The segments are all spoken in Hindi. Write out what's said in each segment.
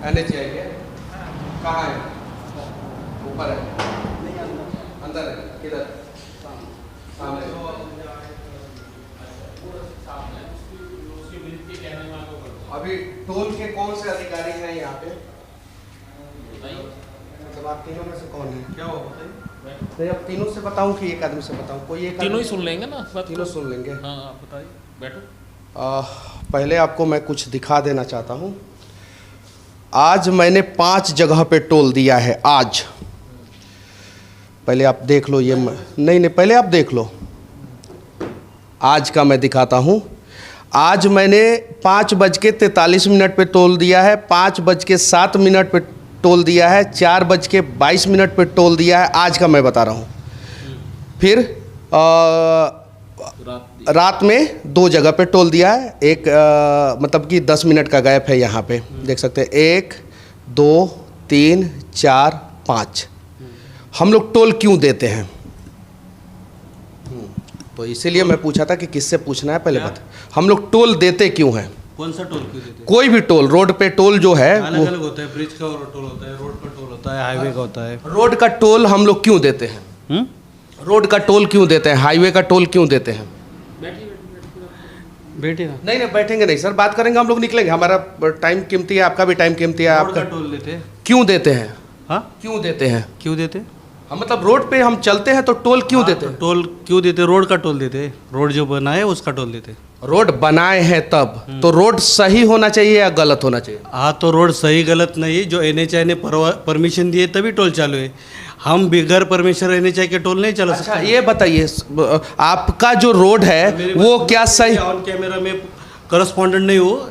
NH है क्या? कहाँ है? ऊपर है? अंदर है? किधर? सामने। अभी टोल के कौन से अधिकारी हैं यहाँ पे? मतलब आप तीनों में से कौन है? क्या हो बताइए? नहीं, अब तीनों से बताऊं कि एक आदमी से बताऊं? कोई एक तीनों ही सुन लेंगे ना, तीनों सुन लेंगे। हाँ आप बताइए, बैठो। पहले आपको मैं कुछ दिखा देना चाहता हूं। आज मैंने 5 जगह पे टोल दिया है आज। पहले आप देख लो ये नहीं पहले आप देख लो। आज का मैं दिखाता हूं। आज मैंने 5:43 पे टोल दिया है, 5:07 पे टोल दिया है, 4:22 पे टोल दिया है। आज का मैं बता रहा हूँ। फिर रात में 2 जगह पे टोल दिया है। एक मतलब कि 10 मिनट का गैप है यहाँ पे, देख सकते हैं। 1 2 3 4 5। हम लोग टोल क्यों देते हैं? तो इसीलिए मैं पूछा था कि किससे पूछना है पहले बता। हम लोग टोल देते क्यों हैं? कौन सा टोल क्यों देते हैं? कोई भी टोल, रोड पे टोल जो है अलग अलग होता है। ब्रिज का टोल होता है, रोड का टोल होता है, हाईवे का होता है। रोड का टोल हम लोग क्यों देते हैं? रोड का टोल क्यों देते हैं? हाईवे का टोल क्यों देते हैं? बैठिए ना। नहीं बैठेंगे नहीं सर, बात करेंगे, हम लोग निकलेंगे। हमारा टाइम कीमती है, आपका भी टाइम कीमती है। रोड आपका का टोल देते हैं। क्यों देते हैं? हाँ क्यों देते हैं? क्यों देते? हम मतलब रोड पे हम चलते हैं तो टोल क्यों देते हैं? टोल क्यों देते? रोड का टोल देते। रोड जो बना है उसका टोल देते। रोड बनाए हैं तब तो रोड सही होना चाहिए या गलत होना चाहिए? हाँ तो रोड सही गलत नहीं, जो NHAI ने परमिशन दिए तभी टोल चालू है। हम बगैर परमिशन NHAI के टोल नहीं चला सकते। अच्छा ये बताइए, आपका जो रोड है वो क्या सही? ऑन कैमरा में करस्पॉन्डेंट नहीं हो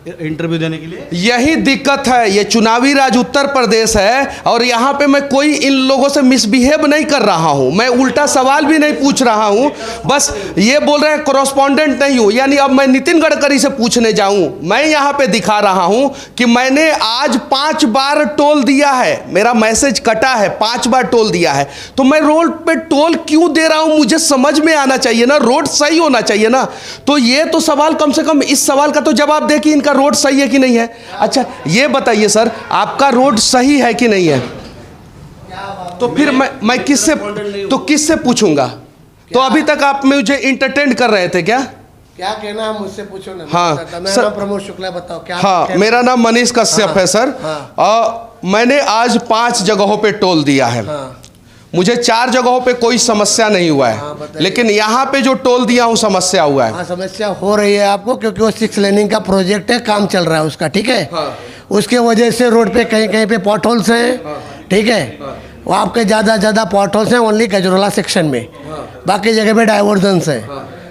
इंटरव्यू देने के लिए। यही दिक्कत है। ये चुनावी राज्य उत्तर प्रदेश है और यहाँ पे मैं कोई इन लोगों से मिसबिहेव नहीं कर रहा हूँ। मैं उल्टा सवाल भी नहीं पूछ रहा हूँ। बस ये बोल रहे हैं कॉरेस्पॉन्डेंट नहीं हूँ, यानी अब मैं नितिन गडकरी से पूछने जाऊँ। मैं यहाँ पे दिखा रहा हूँ कि मैंने आज 5 बार टोल दिया है। मेरा मैसेज कटा है, 5 बार टोल दिया है। तो मैं रोड पे टोल क्यों दे रहा हूँ मुझे समझ में आना चाहिए ना। रोड सही होना चाहिए ना। तो ये तो सवाल, कम से कम इस सवाल का तो जवाब दे कि इनका रोड सही है कि नहीं है। अच्छा ये बताइए सर, आपका रोड सही है कि नहीं है? तो फिर मैं किससे पूछूंगा? तो अभी तक आप मुझे इंटरटेन कर रहे थे क्या? क्या कहना है मुझसे पूछो ना। हाँ मेरा नाम प्रमोद शुक्ला, बताओ क्या? हाँ मेरा नाम मनीष कश्यप है सर। मैंने आज 5 जगहों पे टोल दिया है। मुझे 4 जगहों पे कोई समस्या नहीं हुआ है, लेकिन यहाँ पे जो टोल दिया हूँ समस्या हुआ है। समस्या हो रही है आपको क्योंकि वो 6 लेनिंग का प्रोजेक्ट है, काम चल रहा है उसका, ठीक है। उसके वजह से रोड पे कहीं कहीं पे पॉट होल्स हैं, ठीक है। वो आपके ज़्यादा पॉट होल्स हैं ओनली गजरोला सेक्शन में, बाकी जगह पे डाइवर्जेंस है।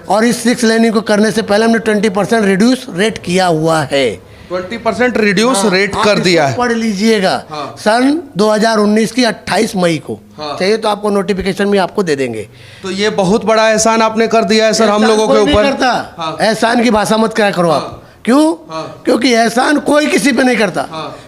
और इस 6 लेनिंग को करने से पहले हमने 20% रिड्यूस रेट किया हुआ है। 20% रिड्यूस रेट कर दिया है। पढ़ लीजिएगा। सन 2019 की 28 मई को चाहिए तो आपको नोटिफिकेशन भी आपको दे देंगे। तो ये बहुत बड़ा एहसान आपने कर दिया है सर हम लोगों के ऊपर। एहसान की भाषा मत क्या करो आप। क्यों? क्योंकि एहसान कोई किसी पे नहीं करता,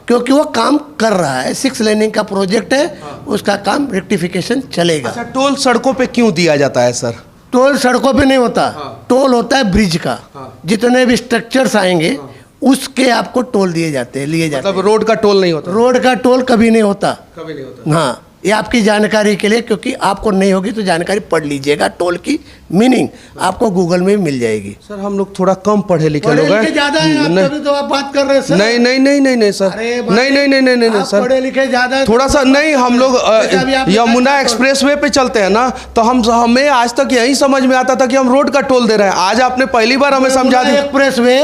क्योंकि वो काम कर रहा है। 6 लेनिंग का प्रोजेक्ट है, उसका काम रेक्टिफिकेशन चलेगा। अच्छा टोल सड़कों पे क्यों दिया जाता है सर? टोल सड़कों पे नहीं होता, टोल होता है ब्रिज का। जितने भी स्ट्रक्चर्स आएंगे उसके आपको टोल दिए जाते हैं, लिए जाते हैं। मतलब रोड का टोल नहीं होता? रोड का टोल कभी नहीं होता। कभी नहीं होता। हाँ ये आपकी जानकारी के लिए, क्योंकि आपको नहीं होगी तो जानकारी पढ़ लीजिएगा। टोल की मीनिंग आपको गूगल में भी मिल जाएगी। सर हम लोग थोड़ा कम पढ़े लिखे लोग हैं। ज्यादा है आप, तभी तो आप बात कर रहे हैं सर। नहीं सर, नहीं सर, पढ़े लिखे ज्यादा है। थोड़ा सा नहीं। हम लोग यमुना एक्सप्रेसवे पे चलते हैं ना, तो हमें आज तक यही समझ में आता था कि हम रोड का टोल दे रहे हैं। आज आपने पहली बार हमें समझा दिया। एक्सप्रेसवे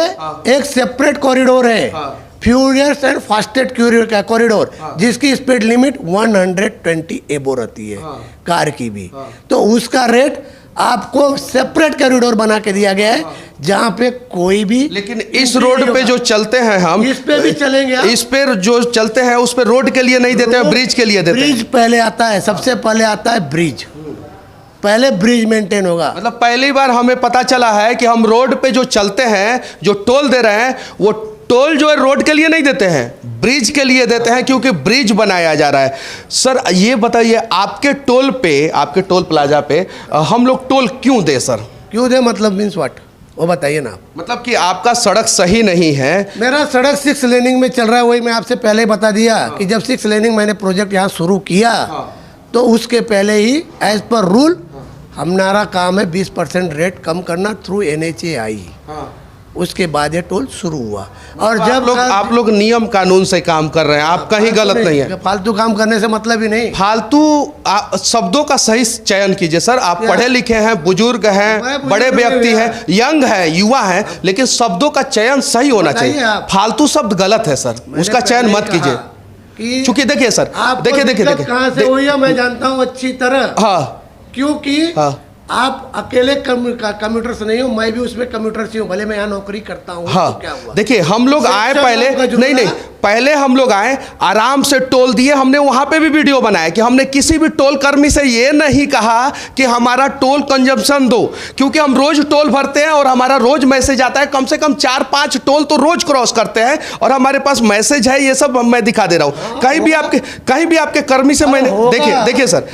एक सेपरेट कॉरिडोर है, फ्यूरियस एंड फास्टेस्ट कॉरिडोर, जिसकी स्पीड लिमिट 120 एबो रहती है, कार की भी। तो उसका रेट आपको सेपरेट कॉरिडोर बना के दिया गया है, जहाँ पे कोई भी। लेकिन इस रोड पे जो चलते हैं हम, इस पे भी चलेंगे। इस पे जो चलते हैं उस पे रोड के लिए नहीं देते हैं, ब्रिज के लिए देते हैं। ब्रिज पहले आता है, सबसे पहले आता है ब्रिज। पहले ब्रिज मेंटेन होगा। मतलब पहली बार हमें पता चला है कि हम रोड पे जो चलते हैं, जो टोल दे रहे हैं, वो टोल जो है रोड के लिए नहीं देते हैं, ब्रिज के लिए देते हैं, क्योंकि ब्रिज बनाया जा रहा है। सर ये बताइए, आपके टोल पे, आपके टोल प्लाजा पे हम लोग टोल क्यों दे सर? क्यों दे मतलब मीन्स व्हाट? वो बताइए ना आप। मतलब कि आपका सड़क सही नहीं है। मेरा सड़क 6 लेनिंग में चल रहा है, वही मैं आपसे पहले ही बता दिया कि जब 6 लेनिंग मैंने प्रोजेक्ट यहाँ शुरू किया तो उसके पहले ही एज पर रूल हमारा काम है 20% रेट कम करना थ्रू NHAI। उसके बाद ये टोल शुरू हुआ। और जब आप लोग नियम कानून से काम कर रहे हैं, आप कहीं गलत नहीं है। फालतू काम करने से मतलब ही नहीं। फालतू शब्दों का सही चयन कीजिए सर। आप पढ़े लिखे हैं, बुजुर्ग हैं, बड़े व्यक्ति हैं, यंग हैं, युवा हैं, लेकिन शब्दों का चयन सही होना चाहिए। फालतू शब्द गलत है सर, उसका चयन मत कीजिए। क्योंकि देखिए सर, देखिए कहाँ से हुई है मैं जानता हूँ अच्छी तरह। हाँ, क्योंकि आप अकेले कम्यूटर से नहीं हो, मैं भी उसमें कम्यूटर से हूँ, भले मैं यहाँ नौकरी करता हूँ। हाँ, तो क्या हुआ? देखिए हम लोग आए पहले, नहीं पहले हम लोग आए, आराम से टोल दिए। हमने वहाँ पे भी वीडियो बनाया कि हमने किसी भी टोल कर्मी से ये नहीं कहा कि हमारा टोल कंजम्पशन दो, क्योंकि हम रोज टोल भरते हैं और हमारा रोज मैसेज आता है। कम से कम 4-5 टोल तो रोज क्रॉस करते हैं और हमारे पास मैसेज है। ये सब मैं दिखा दे रहा हूँ। कहीं भी आपके कर्मी से मैंने देखिए सर,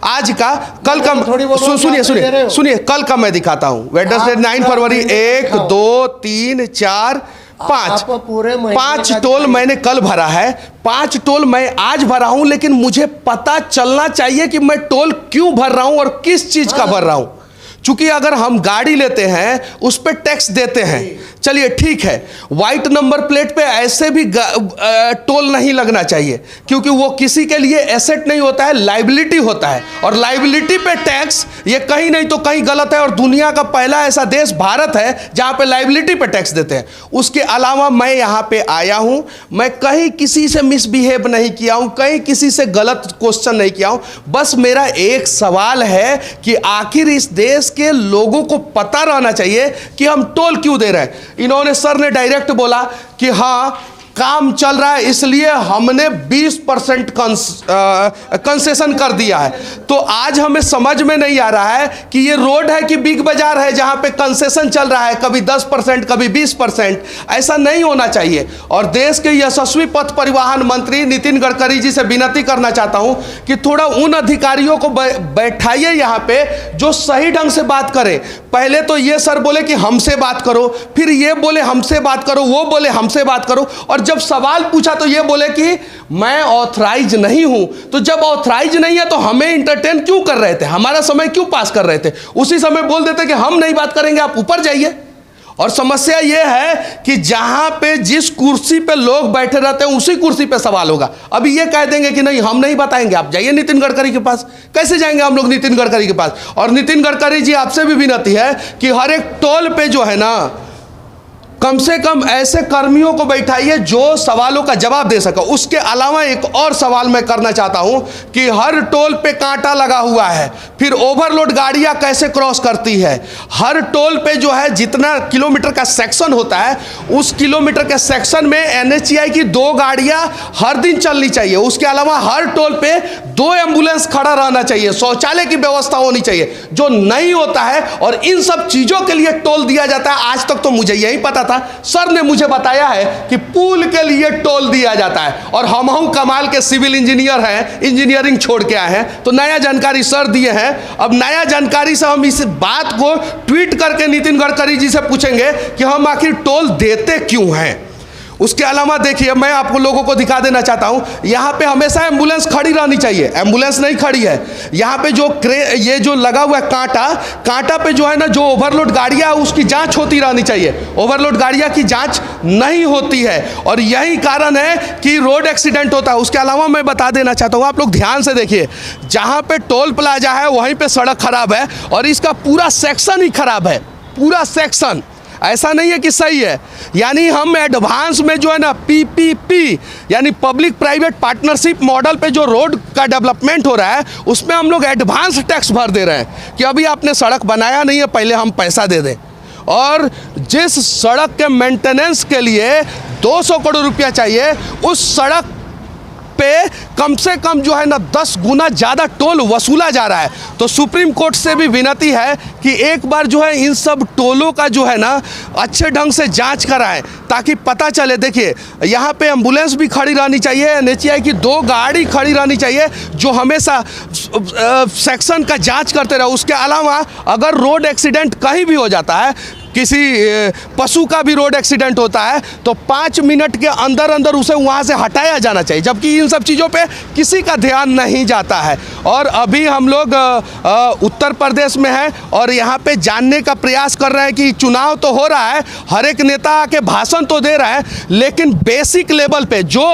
आज का कल का सुनिए कल का मैं दिखाता हूँ। वेडनेसडे 9 फरवरी 1 2 3 4 5 टोल मैंने कल भरा है, 5 टोल मैं आज भरा हूं। लेकिन मुझे पता चलना चाहिए कि मैं टोल क्यों भर रहा हूं और किस चीज का भर रहा हूं। चूंकि अगर हम गाड़ी लेते हैं उस पर टैक्स देते हैं, चलिए ठीक है, वाइट नंबर प्लेट पे ऐसे भी टोल नहीं लगना चाहिए, क्योंकि वो किसी के लिए एसेट नहीं होता है, लाइबिलिटी होता है। और लाइबिलिटी पे टैक्स ये कहीं नहीं तो कहीं गलत है। और दुनिया का पहला ऐसा देश भारत है जहां पे लाइबिलिटी पे टैक्स देते हैं। उसके अलावा मैं यहां पे आया हूं, मैं कहीं किसी से मिसबिहेव नहीं किया हूं, कहीं किसी से गलत क्वेश्चन नहीं किया हूं। बस मेरा एक सवाल है कि आखिर इस देश के लोगों को पता रहना चाहिए कि हम टोल क्यों दे रहे हैं। इन्होंने सर ने डायरेक्ट बोला कि हाँ काम चल रहा है इसलिए हमने 20% कंसेशन कर दिया है। तो आज हमें समझ में नहीं आ रहा है कि ये रोड है कि बिग बाजार है जहां पे कंसेशन चल रहा है, कभी 10% कभी 20%। ऐसा नहीं होना चाहिए। और देश के यशस्वी पथ परिवहन मंत्री नितिन गडकरी जी से विनती करना चाहता हूं कि थोड़ा उन अधिकारियों को बैठाइए यहां पे जो सही ढंग से बात करें। पहले तो ये सर बोले कि हमसे बात करो, फिर ये बोले हमसे बात करो, वो बोले हमसे बात करो, और जब सवाल पूछा तो ये बोले कि मैं ऑथराइज नहीं हूं। तो जब ऑथराइज नहीं है तो हमें इंटरटेन क्यों कर रहे थे, हमारा समय क्यों पास कर रहे थे? उसी समय बोल देते कि हम नहीं बात करेंगे, आप ऊपर जाइए। और समस्या यह है कि जहां पे जिस कुर्सी पे लोग बैठे रहते हैं उसी कुर्सी पे सवाल होगा। अभी ये कह देंगे कि नहीं हम नहीं बताएंगे, आप जाइए नितिन गडकरी के पास। कैसे जाएंगे हम लोग नितिन गडकरी के पास? और नितिन गडकरी जी आपसे भी विनती है कि हर एक टोल पे जो है ना, कम से कम ऐसे कर्मियों को बैठाइए जो सवालों का जवाब दे सके। उसके अलावा एक और सवाल मैं करना चाहता हूं कि हर टोल पे कांटा लगा हुआ है, फिर ओवरलोड गाड़ियां कैसे क्रॉस करती है? हर टोल पे जो है जितना किलोमीटर का सेक्शन होता है उस किलोमीटर के सेक्शन में NHAI की 2 गाड़ियां हर दिन चलनी चाहिए। उसके अलावा हर टोल पे 2 एम्बुलेंस खड़ा रहना चाहिए, शौचालय की व्यवस्था होनी चाहिए, जो नहीं होता है। और इन सब चीजों के लिए टोल दिया जाता है। आज तक तो मुझे यही पता था, सर ने मुझे बताया है कि पुल के लिए टोल दिया जाता है। और हम कमाल के सिविल इंजीनियर हैं, इंजीनियरिंग छोड़ के आए हैं, तो नया जानकारी सर दिए हैं। अब नया जानकारी से हम इस बात को ट्वीट करके नितिन गडकरी जी से पूछेंगे कि हम आखिर टोल देते क्यों हैं। उसके अलावा देखिए मैं आपको लोगों को दिखा देना चाहता हूं, यहाँ पे हमेशा एम्बुलेंस खड़ी रहनी चाहिए। एम्बुलेंस नहीं खड़ी है यहाँ पे। जो ये जो लगा हुआ है कांटा पे जो है ना, जो ओवरलोड गाड़ियां उसकी जांच होती रहनी चाहिए। ओवरलोड गाड़ियां की जांच नहीं होती है और यही कारण है कि रोड एक्सीडेंट होता है। उसके अलावा मैं बता देना चाहता हूँ, आप लोग ध्यान से देखिए, जहाँ पे टोल प्लाजा है वहीं पे सड़क खराब है और इसका पूरा सेक्शन ही खराब है, पूरा सेक्शन। ऐसा नहीं है कि सही है। यानी हम एडवांस में जो है ना PPP यानी पब्लिक प्राइवेट पार्टनरशिप मॉडल पे जो रोड का डेवलपमेंट हो रहा है उसमें हम लोग एडवांस टैक्स भर दे रहे हैं कि अभी आपने सड़क बनाया नहीं है, पहले हम पैसा दे दें। और जिस सड़क के मेंटेनेंस के लिए 200 करोड़ रुपया चाहिए, उस सड़क पे कम से कम जो है ना 10 गुना ज़्यादा टोल वसूला जा रहा है। तो सुप्रीम कोर्ट से भी विनती है कि एक बार जो है इन सब टोलों का जो है ना अच्छे ढंग से जांच कराएं, ताकि पता चले। देखिए यहाँ पे एम्बुलेंस भी खड़ी रहनी चाहिए, एनएचएआई की 2 गाड़ी खड़ी रहनी चाहिए जो हमेशा सेक्शन का जांच करते रहे। उसके अलावा अगर रोड एक्सीडेंट कहीं भी हो जाता है, किसी पशु का भी रोड एक्सीडेंट होता है, तो 5 मिनट के अंदर अंदर उसे वहाँ से हटाया जाना चाहिए, जबकि इन सब चीज़ों पे किसी का ध्यान नहीं जाता है। और अभी हम लोग उत्तर प्रदेश में हैं और यहाँ पे जानने का प्रयास कर रहे हैं कि चुनाव तो हो रहा है, हर एक नेता आके भाषण तो दे रहा है, लेकिन बेसिक लेवल पे जो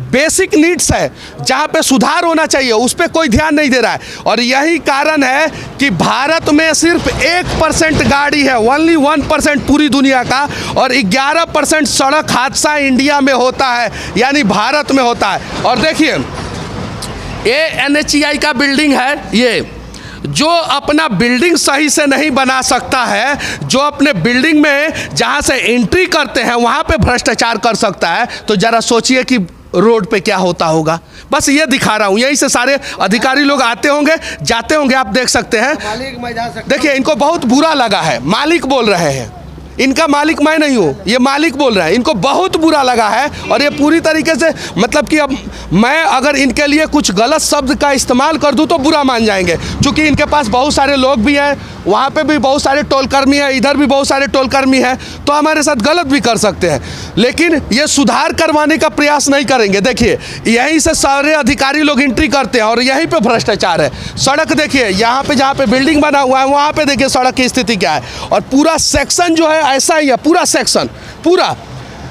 बेसिक नीड्स है, जहाँ पे सुधार होना चाहिए, उस पर कोई ध्यान नहीं दे रहा है। और यही कारण है कि भारत में सिर्फ 1% गाड़ी है, ओनली 1% पूरी दुनिया का, और 11% सड़क हादसा इंडिया में होता है, यानी भारत में होता है। और देखिए ये एनएचएआई का बिल्डिंग है, ये जो अपना बिल्डिंग सही से नहीं बना सकता है, जो अपने बिल्डिंग में जहाँ से एंट्री करते हैं वहाँ पे भ्रष्टाचार कर सकता है, तो ज़रा सोचिए कि रोड पे क्या होता होगा। बस ये दिखा रहा हूँ, यहीं से सारे अधिकारी लोग आते होंगे जाते होंगे, आप देख सकते हैं। मालिक मैं जा सकता देखिए इनको बहुत बुरा लगा है, मालिक बोल रहे हैं, इनका मालिक मैं नहीं हूँ, ये मालिक बोल रहे हैं, इनको बहुत बुरा लगा है। और ये पूरी तरीके से मतलब कि अब मैं अगर इनके लिए कुछ गलत शब्द का इस्तेमाल कर दूँ तो बुरा मान जाएंगे, क्योंकि इनके पास बहुत सारे लोग भी हैं, वहाँ पे भी बहुत सारे टोलकर्मी हैं, इधर भी बहुत सारे टोलकर्मी हैं, तो हमारे साथ गलत भी कर सकते हैं, लेकिन ये सुधार करवाने का प्रयास नहीं करेंगे। देखिए यहीं से सारे अधिकारी लोग एंट्री करते हैं और यहीं पे भ्रष्टाचार है। सड़क देखिए यहाँ पे जहाँ पे बिल्डिंग बना हुआ है वहाँ पे देखिए सड़क की स्थिति क्या है, और पूरा सेक्शन जो है ऐसा ही है, पूरा सेक्शन पूरा।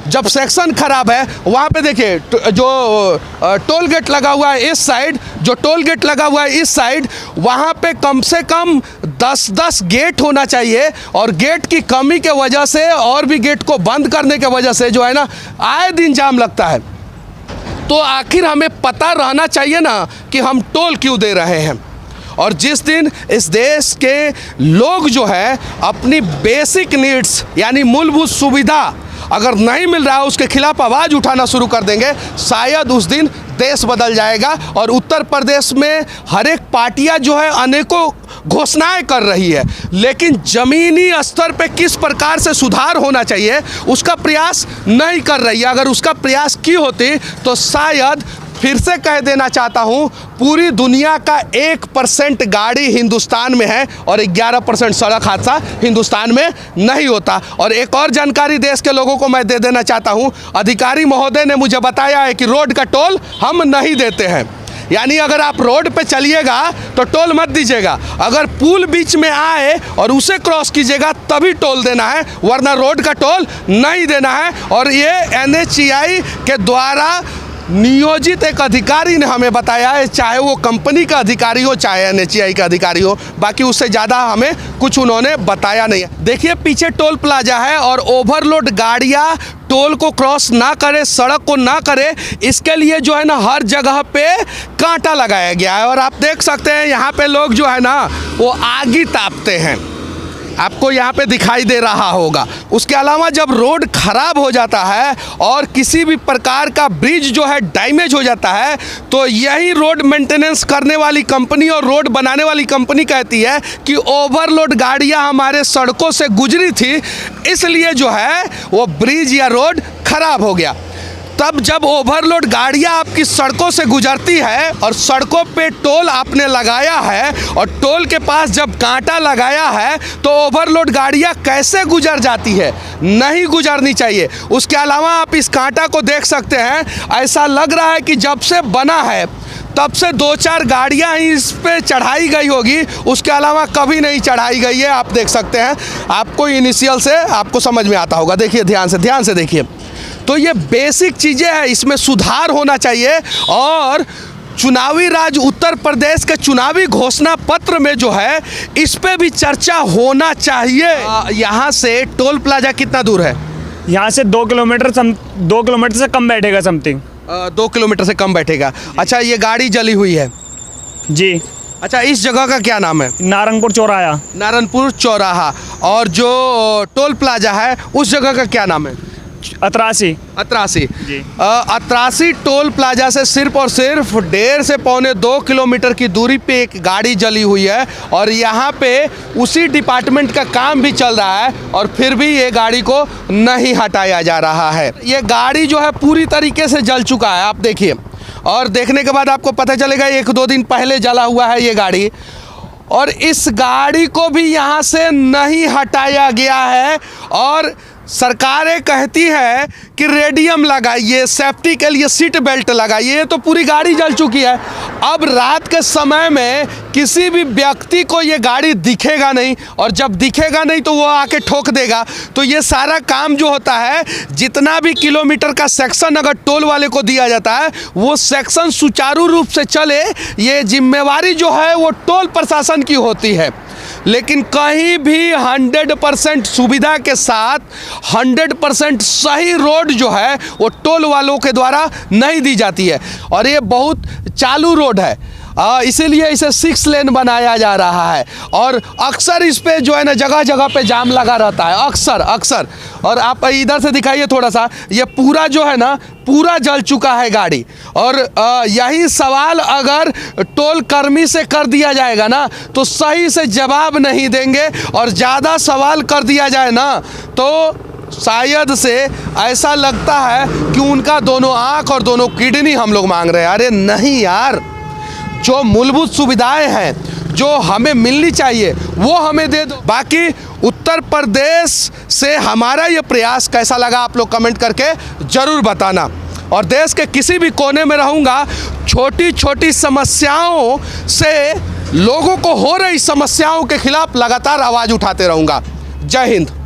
जब सेक्शन खराब है वहाँ पे देखिए जो टोल गेट लगा हुआ है इस साइड, जो टोल गेट लगा हुआ है इस साइड, वहाँ पे कम से कम 10-10 गेट होना चाहिए, और गेट की कमी के वजह से और भी गेट को बंद करने के वजह से जो है ना आए दिन जाम लगता है। तो आखिर हमें पता रहना चाहिए ना कि हम टोल क्यों दे रहे हैं। और जिस दिन इस देश के लोग जो है अपनी बेसिक नीड्स यानी मूलभूत सुविधा अगर नहीं मिल रहा है उसके खिलाफ आवाज़ उठाना शुरू कर देंगे, शायद उस दिन देश बदल जाएगा। और उत्तर प्रदेश में हर एक पार्टियां जो है अनेकों घोषणाएं कर रही है, लेकिन ज़मीनी स्तर पे किस प्रकार से सुधार होना चाहिए उसका प्रयास नहीं कर रही है। अगर उसका प्रयास की होती तो शायद, फिर से कह देना चाहता हूँ, पूरी दुनिया का 1% गाड़ी हिंदुस्तान में है और 11% सड़क हादसा हिंदुस्तान में नहीं होता। और एक और जानकारी देश के लोगों को मैं दे देना चाहता हूँ, अधिकारी महोदय ने मुझे बताया है कि रोड का टोल हम नहीं देते हैं, यानी अगर आप रोड पे चलिएगा तो टोल मत दीजिएगा, अगर पुल बीच में आए और उसे क्रॉस कीजिएगा तभी टोल देना है, वरना रोड का टोल नहीं देना है। और ये एनएचएआई के द्वारा नियोजित एक अधिकारी ने हमें बताया है, चाहे वो कंपनी का अधिकारी हो चाहे एनएचएआई का अधिकारी हो, बाकी उससे ज़्यादा हमें कुछ उन्होंने बताया नहीं है। देखिए पीछे टोल प्लाजा है और ओवरलोड गाड़ियाँ टोल को क्रॉस ना करे, सड़क को ना करे, इसके लिए जो है ना हर जगह पे कांटा लगाया गया है। और आप देख सकते हैं यहाँ पे लोग जो है ना वो आगी तापते हैं, आपको यहाँ पे दिखाई दे रहा होगा। उसके अलावा जब रोड खराब हो जाता है और किसी भी प्रकार का ब्रिज जो है डैमेज हो जाता है, तो यही रोड मेंटेनेंस करने वाली कंपनी और रोड बनाने वाली कंपनी कहती है कि ओवरलोड गाड़ियाँ हमारे सड़कों से गुजरी थी, इसलिए जो है वो ब्रिज या रोड खराब हो गया। तब जब ओवरलोड गाड़ियां आपकी सड़कों से गुजरती है और सड़कों पे टोल आपने लगाया है और टोल के पास जब कांटा लगाया है तो ओवरलोड गाड़ियां कैसे गुजर जाती है, नहीं गुजरनी चाहिए। उसके अलावा आप इस कांटा को देख सकते हैं, ऐसा लग रहा है कि जब से बना है तब से 2-4 गाड़ियां ही इस पे चढ़ाई गई होगी, उसके अलावा कभी नहीं चढ़ाई गई है। आप देख सकते हैं, आपको इनिशियल से आपको समझ में आता होगा। देखिए ध्यान से देखिए, तो ये बेसिक चीज़ें हैं, इसमें सुधार होना चाहिए। और चुनावी राज उत्तर प्रदेश के चुनावी घोषणा पत्र में जो है इस पे भी चर्चा होना चाहिए। यहाँ से टोल प्लाजा कितना दूर है? यहाँ से 2 किलोमीटर से कम बैठेगा समथिंग। 2 किलोमीटर से कम बैठेगा। अच्छा, ये गाड़ी जली हुई है जी। अच्छा, इस जगह का क्या नाम है? नारंगपुर चौराहा। नारायणपुर चौराहा। और जो टोल प्लाजा है उस जगह का क्या नाम है? 83। 83 जी। 83 टोल प्लाजा से सिर्फ और सिर्फ 1.5 से पौने 2 किलोमीटर की दूरी पे एक गाड़ी जली हुई है और यहाँ पे उसी डिपार्टमेंट का काम भी चल रहा है और फिर भी ये गाड़ी को नहीं हटाया जा रहा है। ये गाड़ी जो है पूरी तरीके से जल चुका है, आप देखिए, और देखने के बाद आपको पता चलेगा 1-2 दिन पहले जला हुआ है ये गाड़ी, और इस गाड़ी को भी यहाँ से नहीं हटाया गया है। और सरकारें कहती है कि रेडियम लगाइए, सेफ्टी के लिए सीट बेल्ट लगाइए, ये तो पूरी गाड़ी जल चुकी है। अब रात के समय में किसी भी व्यक्ति को ये गाड़ी दिखेगा नहीं, और जब दिखेगा नहीं तो वो आके ठोक देगा। तो ये सारा काम जो होता है, जितना भी किलोमीटर का सेक्शन अगर टोल वाले को दिया जाता है, वो सेक्शन सुचारू रूप से चले, ये जिम्मेवारी जो है वो टोल प्रशासन की होती है। लेकिन कहीं भी 100% सुविधा के साथ 100% सही रोड जो है वो टोल वालों के द्वारा नहीं दी जाती है, और ये बहुत चालू रोड है, इसीलिए इसे 6 लेन बनाया जा रहा है। और अक्सर इस पे जो है ना जगह जगह पे जाम लगा रहता है, अक्सर। और आप इधर से दिखाइए थोड़ा सा, ये पूरा जो है ना पूरा जल चुका है गाड़ी। और यही सवाल अगर टोल कर्मी से कर दिया जाएगा ना तो सही से जवाब नहीं देंगे, और ज़्यादा सवाल कर दिया जाए ना तो शायद से ऐसा लगता है कि उनका दोनों आँख और दोनों किडनी हम लोग मांग रहे हैं। अरे नहीं यार, जो मूलभूत सुविधाएं हैं जो हमें मिलनी चाहिए वो हमें दे दो। बाकी उत्तर प्रदेश से हमारा ये प्रयास कैसा लगा आप लोग कमेंट करके ज़रूर बताना। और देश के किसी भी कोने में रहूँगा, छोटी छोटी समस्याओं से लोगों को हो रही समस्याओं के खिलाफ लगातार आवाज़ उठाते रहूँगा। जय हिंद।